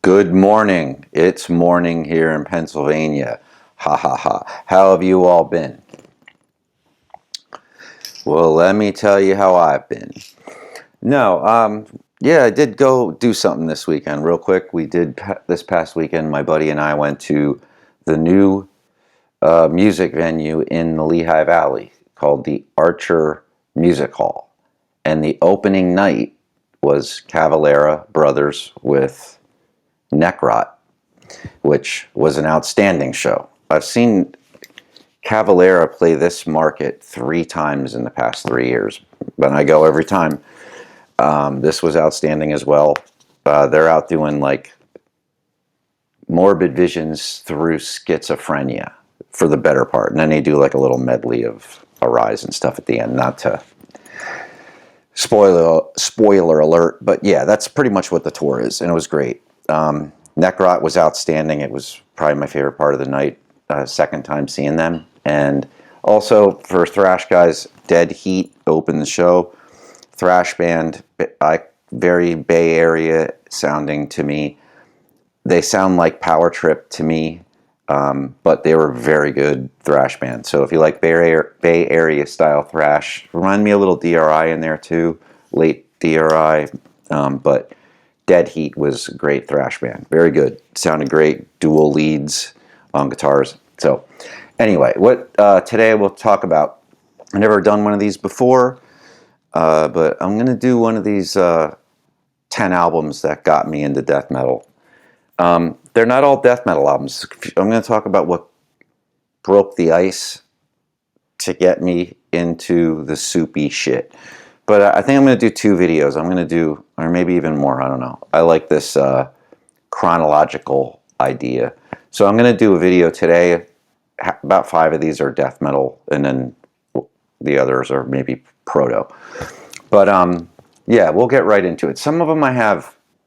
Good morning. It's morning here in Pennsylvania. Ha ha ha. How have you all been? Well, let me tell you how I've been. Yeah, I did go do something this weekend real quick. This past weekend, my buddy and I went to the new music venue in the Lehigh Valley called the Archer Music Hall. And the opening night was Cavalera Brothers with Necrot, which was an outstanding show. I've seen Cavalera play this market 3 times in the past 3 years, but I go every time. This was outstanding as well. They're out doing like Morbid Visions through Schizophrenia for the better part, and then they do like a little medley of Arise and stuff at the end. Not to spoiler alert, but yeah, that's pretty much what the tour is, and it was great. Necrot was outstanding. It was probably my favorite part of the night. Second time seeing them, and also for thrash guys, Dead Heat opened the show. Thrash band, very Bay Area sounding to me. They sound like Power Trip to me, but they were very good thrash band. So if you like Bay Area style thrash, remind me a little DRI in there too, late DRI, but Dead Heat was a great thrash band. Very good. Sounded great. Dual leads on guitars. So anyway, what today we'll talk about. I've never done one of these before, but I'm going to do one of these 10 albums that got me into death metal. They're not all death metal albums. I'm going to talk about what broke the ice to get me into the soupy shit. But I think I'm going to do 2 videos. I'm going to do, or maybe even more, I don't know. I like this chronological idea. So I'm going to do a video today. About 5 of these are death metal, and then the others are maybe proto. But yeah, we'll get right into it. Some of them I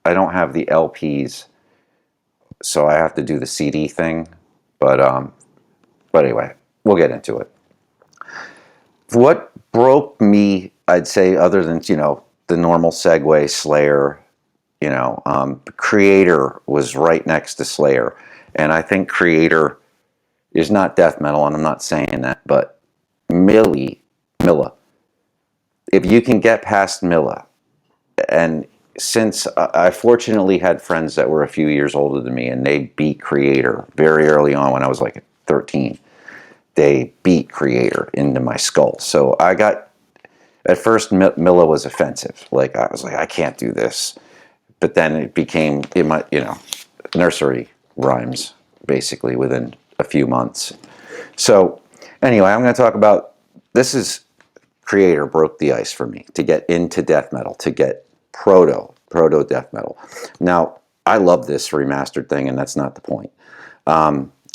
don't have the LPs, so I have to do the CD thing. But anyway, we'll get into it. What broke me, I'd say, other than, the normal segue, Slayer, Creator was right next to Slayer. And I think Creator is not death metal, and I'm not saying that, but Milla, if you can get past Milla, and since I fortunately had friends that were a few years older than me, and they beat Creator very early on when I was like 13. They beat Creator into my skull. So I got, at first Milla was offensive. Like I was like, I can't do this. But then it became, nursery rhymes basically within a few months. So anyway, I'm going to talk about, this is Creator broke the ice for me to get into death metal, to get proto death metal. Now, I love this remastered thing, and that's not the point.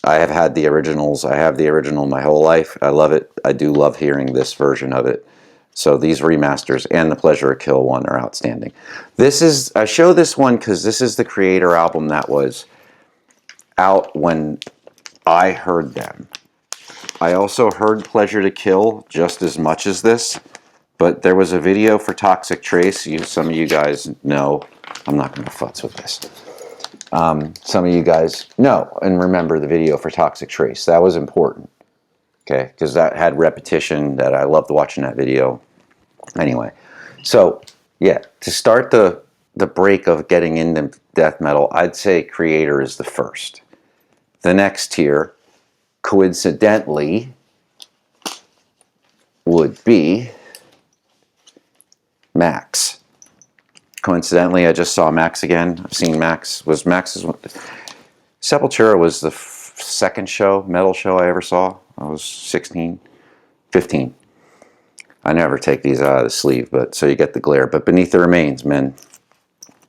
I have had the originals. I have the original my whole life. I love it. I do love hearing this version of it. So these remasters and the Pleasure of Kill one are outstanding. I show this one because this is the Creator album that was out when I heard them. I also heard Pleasure to Kill just as much as this, but there was a video for Toxic Trace. Some of you guys know. I'm not going to futz with this. Some of you guys know and remember the video for Toxic Trace. That was important, okay, because that had repetition that I loved watching that video. Anyway, so yeah, to start the break of getting into death metal, I'd say Creator is the first. The next tier, coincidentally, would be Max. Coincidentally, I just saw Max again. I've seen Max. Sepultura was the second metal show I ever saw. I was 16, 15. I never take these out of the sleeve, but so you get the glare. But Beneath the Remains, man.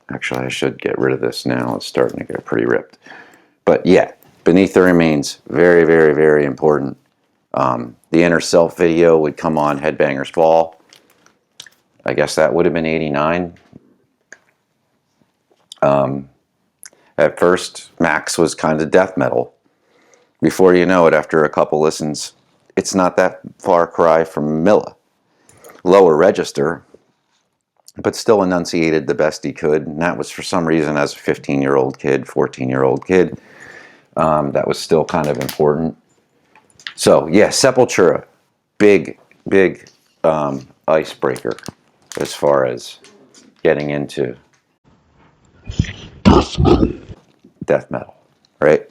Actually, I should get rid of this now. It's starting to get pretty ripped. But yeah, Beneath the Remains, very, very, very important. The Inner Self video would come on Headbangers Ball. I guess that would have been 89. At first, Max was kind of death metal. Before you know it, after a couple listens, it's not that far cry from Milla. Lower register, but still enunciated the best he could. And that was for some reason, as a 15-year-old kid, 14-year-old kid, that was still kind of important. So yeah, Sepultura, big icebreaker as far as getting into death metal, right?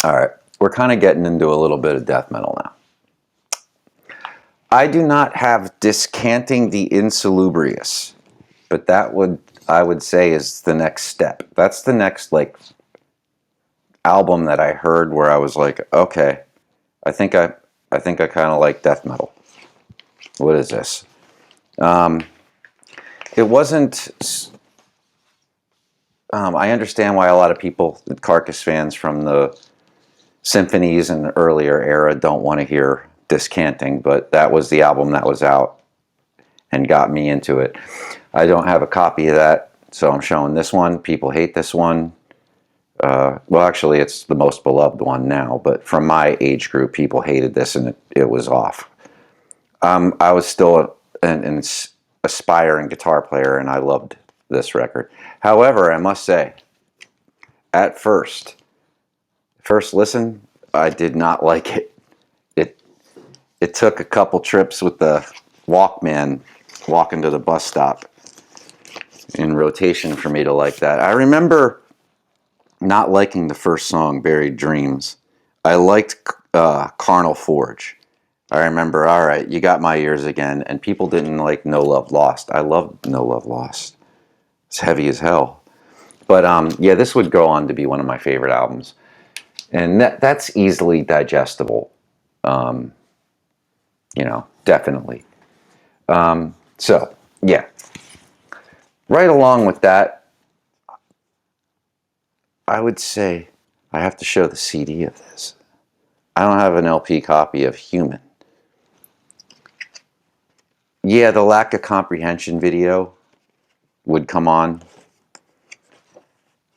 All right, we're kind of getting into a little bit of death metal now. I do not have Discanting the Insalubrious, but that would, I would say, is the next step. That's the next like album that I heard where I was like, okay, I think I kind of like death metal. What is this? It wasn't. I understand why a lot of people, Carcass fans from the symphonies and earlier era, don't want to hear Discanting, but that was the album that was out and got me into it. I don't have a copy of that, so I'm showing this one. People hate this one. Well, actually, it's the most beloved one now, but from my age group, people hated this and it was off. I was still an aspiring guitar player, and I loved this record. However, I must say, at first listen, I did not like it. It took a couple trips with the Walkman walking to the bus stop in rotation for me to like that. I remember not liking the first song, Buried Dreams. I liked Carnal Forge. I remember, all right, you got my ears again, and people didn't like No Love Lost. I loved No Love Lost. It's heavy as hell. But yeah, this would go on to be one of my favorite albums. And that's easily digestible. You know, definitely. So, yeah. Right along with that, I would say I have to show the CD of this. I don't have an LP copy of Human. Yeah, the Lack of Comprehension video would come on.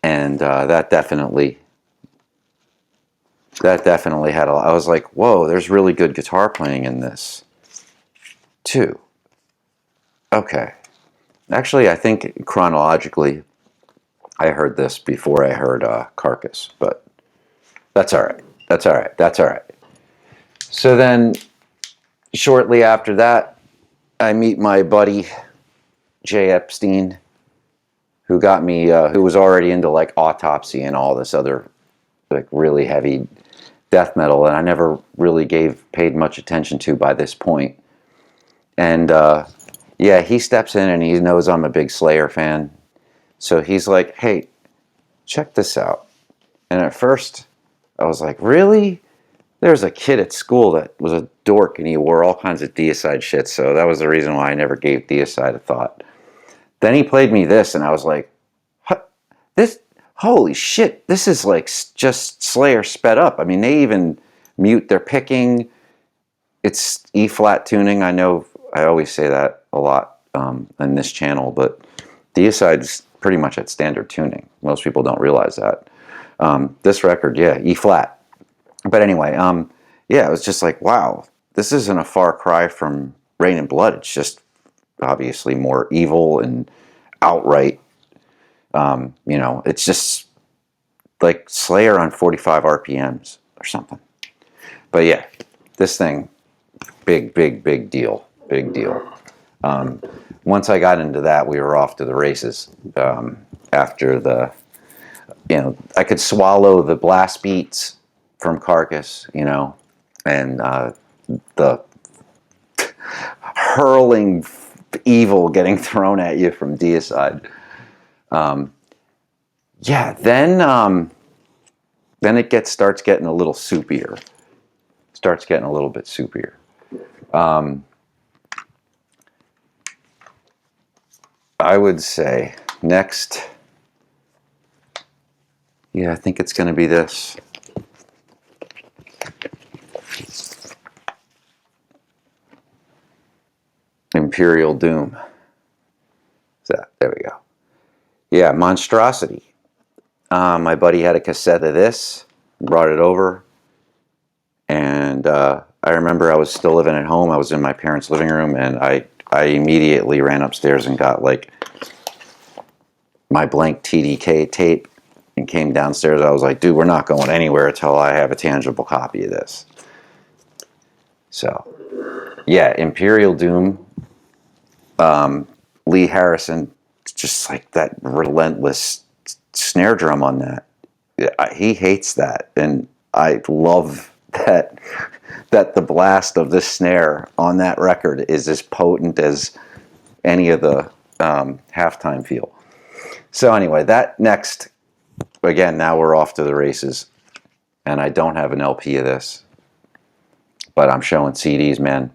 And that definitely had a lot. I was like, whoa, there's really good guitar playing in this, too. Okay. Actually, I think chronologically, I heard this before I heard Carcass, but that's all right. That's all right. That's all right. So then, shortly after that, I meet my buddy, Jay Epstein, who got me, who was already into like Autopsy and all this other like really heavy death metal, and I never really paid much attention to by this point. And yeah, he steps in and he knows I'm a big Slayer fan. So he's like, hey, check this out. And at first, I was like, really? There's a kid at school that was a dork and he wore all kinds of Deicide shit. So that was the reason why I never gave Deicide a thought. Then he played me this and I was like, this, holy shit, this is like just Slayer sped up. I mean, they even mute their picking. It's E-flat tuning. I know I always say that a lot on this channel, but Deicide's pretty much at standard tuning. Most people don't realize that. This record, yeah, E-flat. But anyway, yeah, it was just like, wow, this isn't a far cry from Rain and Blood. It's just obviously more evil and outright. You know, it's just like Slayer on 45 RPMs or something. But yeah, this thing, big deal. Big deal. Once I got into that, we were off to the races. After the, you know, I could swallow the blast beats from Carcass, you know, and the hurling evil getting thrown at you from Deicide. Yeah, then it starts getting a little soupier. Starts getting a little bit soupier. I would say next, yeah, I think it's going to be this. Imperial Doom. So, there we go. Yeah, Monstrosity. My buddy had a cassette of this, brought it over, and I remember I was still living at home. I was in my parents' living room, and I I immediately ran upstairs and got like my blank TDK tape and came downstairs. I was like, dude, we're not going anywhere until I have a tangible copy of this. So, yeah, Imperial Doom, Lee Harrison, just like that relentless snare drum on that. He hates that, and I love that the blast of this snare on that record is as potent as any of the halftime feel. So anyway, that next, again, now we're off to the races, and I don't have an LP of this, but I'm showing CDs, man.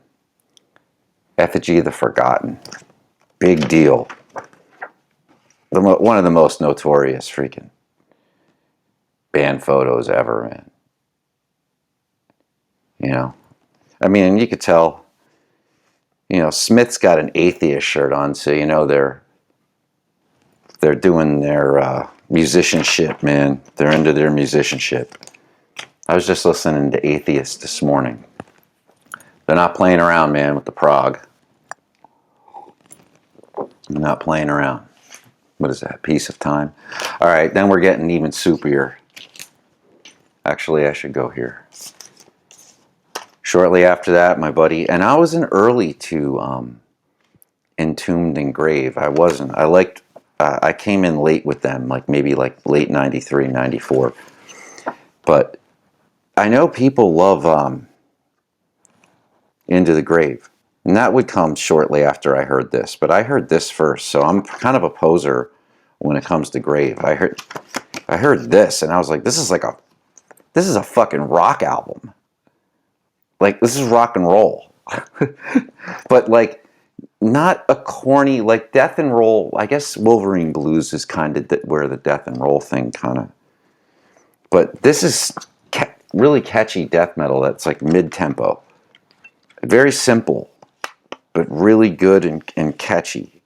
Effigy of the Forgotten, big deal. One of the most notorious freaking band photos ever, man. You know, I mean, and you could tell, you know, Smith's got an atheist shirt on, so you know they're doing their musicianship, man. They're into their musicianship. I was just listening to Atheist this morning. They're not playing around, man, with the prog. They're not playing around. What is that? Piece of Time. All right, then we're getting even soupier. Actually, I should go here. Shortly after that, my buddy, and I wasn't early to Entombed in Grave. I wasn't. I came in late with them, like maybe like late 93, 94. But I know people love Into the Grave. And that would come shortly after I heard this. But I heard this first, so I'm kind of a poser when it comes to Grave. I heard this, and I was like, this is a fucking rock album. Like, this is rock and roll. But like, not a corny, like death and roll. I guess Wolverine Blues is kind of where the death and roll thing kind of. But this is really catchy death metal that's like mid-tempo. Very simple, but really good and catchy.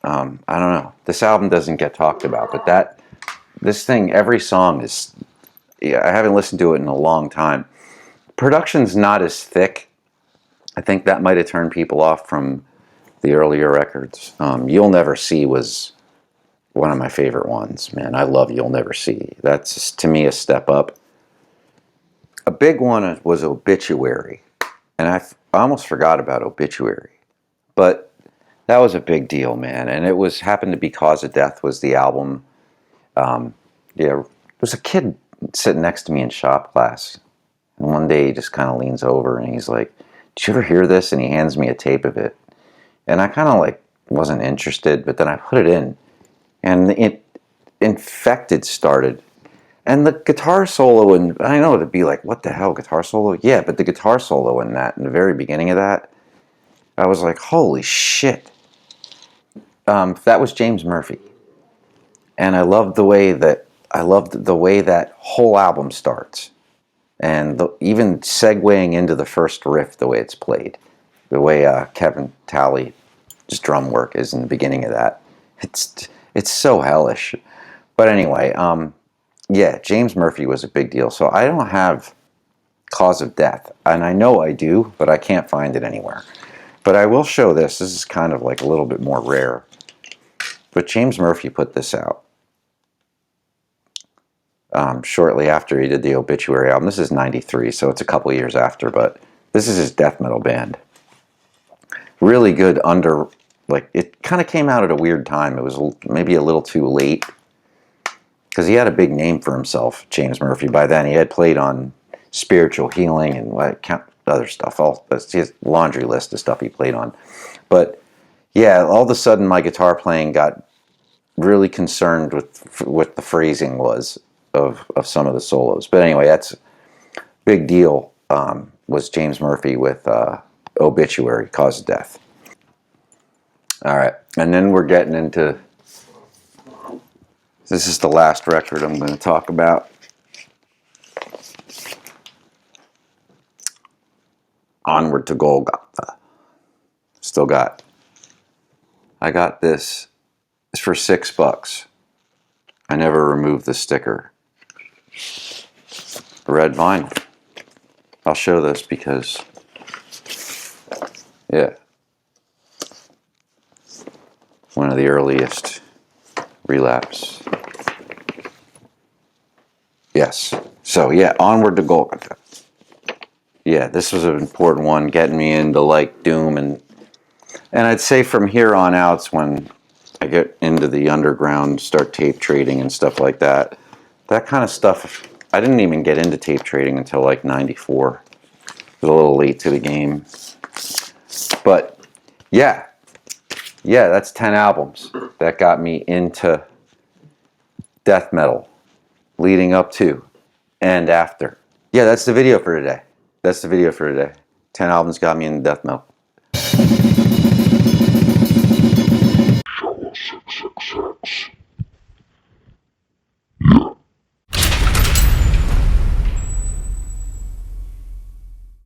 I don't know. This album doesn't get talked about, but this thing, every song is. Yeah, I haven't listened to it in a long time. Production's not as thick. I think that might have turned people off from the earlier records. You'll Never See was one of my favorite ones, man. I love You'll Never See. That's, to me, a step up. A big one was Obituary. And I almost forgot about Obituary. But that was a big deal, man. And it happened to be Cause of Death was the album. Yeah, there was a kid sitting next to me in shop class. And one day he just kind of leans over and he's like, did you ever hear this? And he hands me a tape of it. And I kind of like wasn't interested, but then I put it in. And Infected started. And the guitar solo, and I know it'd be like, what the hell, guitar solo? Yeah, but the guitar solo in the very beginning of that, I was like, holy shit. That was James Murphy. And I loved the way that whole album starts. And even segueing into the first riff, the way it's played. The way Kevin Talley, just drum work is in the beginning of that. It's so hellish. But anyway, yeah, James Murphy was a big deal. So I don't have Cause of Death. And I know I do, but I can't find it anywhere. But I will show this. This is kind of like a little bit more rare. But James Murphy put this out shortly after he did the Obituary album. This is 93, so it's a couple years after. But this is his death metal band. Really good it kind of came out at a weird time. It was maybe a little too late. Because he had a big name for himself, James Murphy. By then, he had played on Spiritual Healing and other stuff. His laundry list of stuff he played on. But yeah, all of a sudden, my guitar playing got really concerned with what the phrasing was of some of the solos. But anyway, that's a big deal. Was James Murphy with Obituary, Cause of Death. All right, and then we're getting into. This is the last record I'm going to talk about. Onward to Golgotha. I got this. It's for $6. I never removed the sticker. Red vinyl. I'll show this because, yeah. of the earliest Relapse. Yes. So yeah, Onward to Golgotha. Yeah, this was an important one, getting me into like Doom, and I'd say from here on out's when I get into the underground, start tape trading and stuff like that. That kind of stuff. I didn't even get into tape trading until like '94. It was a little late to the game, but yeah, that's 10 albums that got me into death metal, leading up to and after. Yeah, that's the video for today. 10 albums got me into death metal.